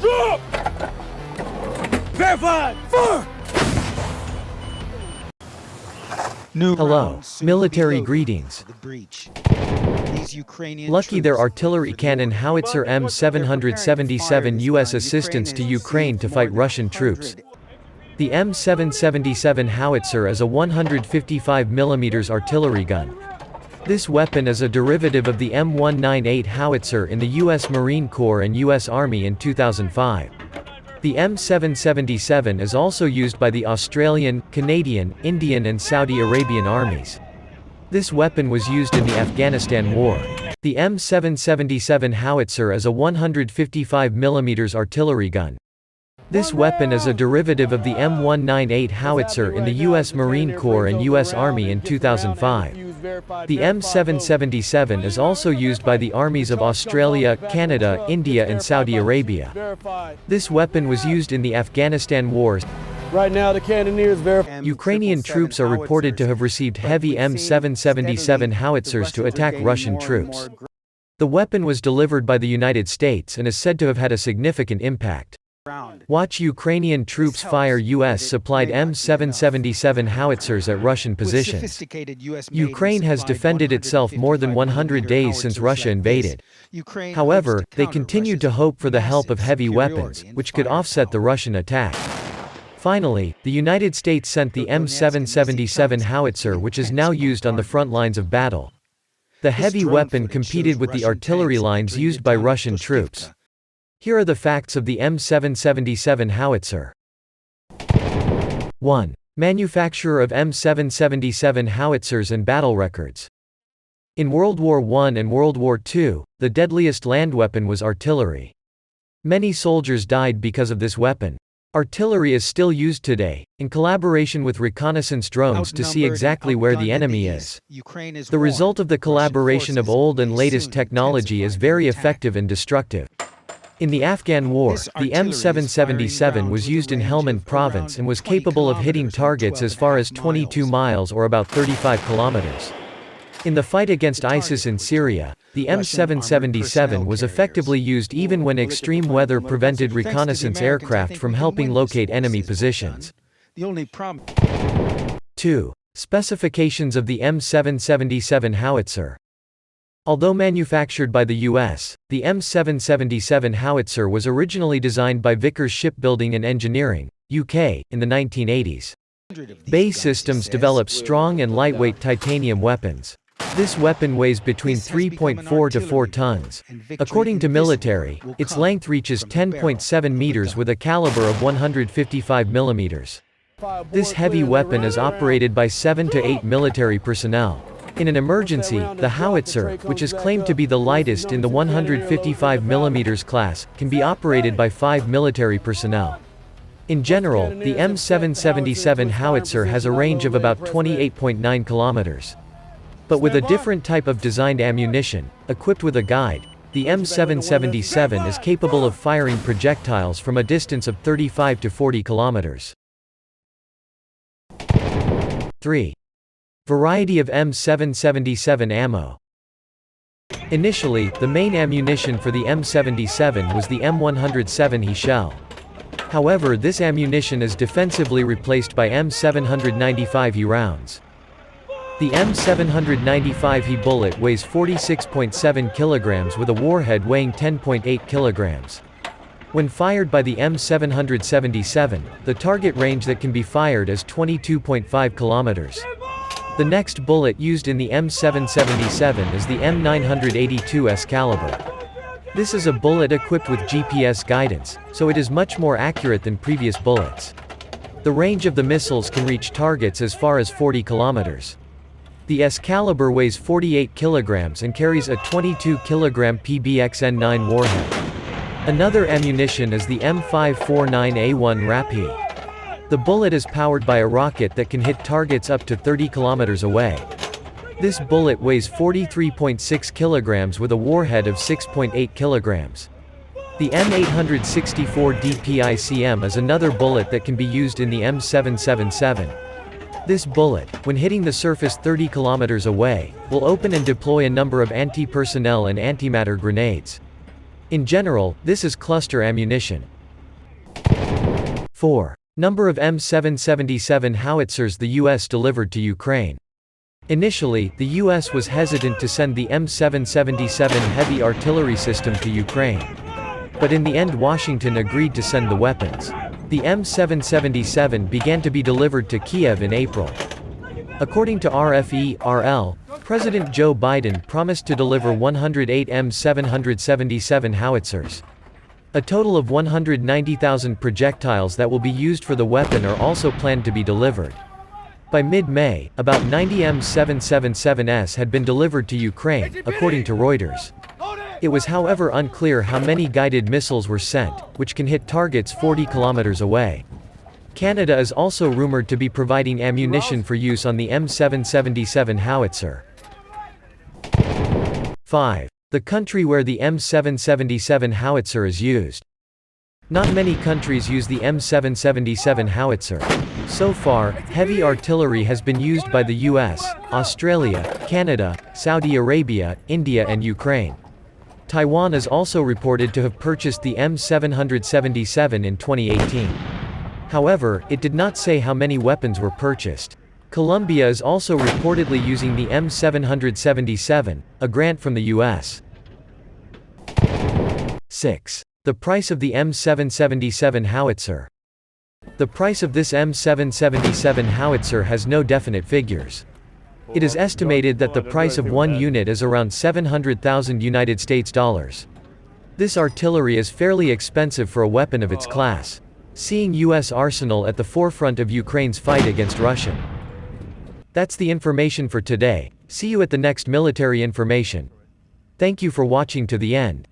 Drop! Verified! Fire! Hello, military greetings. Lucky their artillery cannon Howitzer M777 U.S. assistance to Ukraine to fight Russian troops. The M777 Howitzer is a 155 mm artillery gun. This weapon is a derivative of the M198 Howitzer in the U.S. Marine Corps and U.S. Army in 2005. The M777 is also used by the Australian, Canadian, Indian and Saudi Arabian armies. This weapon was used in the Afghanistan War. The M777 Howitzer is a 155 mm artillery gun. This weapon is a derivative of the M198 Howitzer in the U.S. Marine Corps and U.S. Army in 2005. The M777 is also used by the armies of Australia, Canada, India and Saudi Arabia. This weapon was used in the Afghanistan War. Right now the cannoneers verify. Ukrainian troops are reported to have received heavy M777 howitzers to attack Russian troops. The weapon was delivered by the United States and is said to have had a significant impact. Watch Ukrainian troops fire U.S.-supplied M777 howitzers at Russian positions. Ukraine has defended itself more than 100 days since Russia invaded. However, they continued to hope for the help of heavy weapons, which could offset the Russian attack. Finally, the United States sent the M777 howitzer, which is now used on the front lines of battle. The heavy weapon competed with the artillery lines used by Russian troops. Here are the facts of the M777 howitzer. 1. Manufacturer of M777 howitzers and battle records. In World War I and World War II, the deadliest land weapon was artillery. Many soldiers died because of this weapon. Artillery is still used today, in collaboration with reconnaissance drones to see exactly where the enemy is. The result of the collaboration of old and latest technology is very effective and destructive. In the Afghan War, the M777 was used in Helmand Province and was capable of hitting targets as far as 22 miles or about 35 kilometers. In the fight against ISIS in Syria, the M777 was effectively used even when extreme weather prevented reconnaissance aircraft from helping locate enemy positions. 2. Specifications of the M777 howitzer. Although manufactured by the U.S., the M777 howitzer was originally designed by Vickers Shipbuilding and Engineering, UK, in the 1980s. BAE Systems developed strong and lightweight titanium weapons. This weapon weighs between 3.4 to 4 tons. According to military, its length reaches 10.7 meters with a caliber of 155 millimeters. This heavy weapon is operated by 7 to 8 military personnel. In an emergency, the howitzer, which is claimed to be the lightest in the 155 mm class, can be operated by 5 military personnel. In general, the M777 howitzer has a range of about 28.9 kilometers. But with a different type of designed ammunition, equipped with a guide, the M777 is capable of firing projectiles from a distance of 35 to 40 kilometers. 3. Variety of M777 ammo. Initially, the main ammunition for the M77 was the M107 shell. However, this ammunition is defensively replaced by M795 rounds. The M795 bullet weighs 46.7 kilograms with a warhead weighing 10.8 kilograms. When fired by the M777, the target range that can be fired is 22.5 kilometers. The next bullet used in the M777 is the M982 caliber. This is a bullet equipped with GPS guidance, so it is much more accurate than previous bullets. The range of the missiles can reach targets as far as 40 kilometers. The caliber weighs 48 kilograms and carries a 22 kilogram PBXN-9 warhead. Another ammunition is the M549A1 Rapide. The bullet is powered by a rocket that can hit targets up to 30 kilometers away. This bullet weighs 43.6 kilograms with a warhead of 6.8 kilograms. The M864 DPICM is another bullet that can be used in the M777. This bullet, when hitting the surface 30 kilometers away, will open and deploy a number of anti-personnel and antimatter grenades. In general, this is cluster ammunition. 4. Number of M777 howitzers the U.S. delivered to Ukraine. Initially, the U.S. was hesitant to send the M777 heavy artillery system to Ukraine. But in the end Washington agreed to send the weapons. The M777 began to be delivered to Kiev in April. According to RFE/RL, President Joe Biden promised to deliver 108 M777 howitzers. A total of 190,000 projectiles that will be used for the weapon are also planned to be delivered. By mid-May, about 90 M777s had been delivered to Ukraine, according to Reuters. It was however unclear how many guided missiles were sent, which can hit targets 40 kilometers away. Canada is also rumored to be providing ammunition for use on the M777 howitzer. 5. The country where the M777 howitzer is used. Not many countries use the M777 howitzer. So far, heavy artillery has been used by the US, Australia, Canada, Saudi Arabia, India and Ukraine. Taiwan is also reported to have purchased the M777 in 2018. However, it did not say how many weapons were purchased. Colombia is also reportedly using the M777, a grant from the US. 6. The price of the M777 howitzer. The price of this M777 howitzer has no definite figures. It is estimated that the price of one unit is around $700,000 US. This artillery is fairly expensive for a weapon of its class. Seeing US arsenal at the forefront of Ukraine's fight against Russia. That's the information for today. See you at the next military information. Thank you for watching to the end.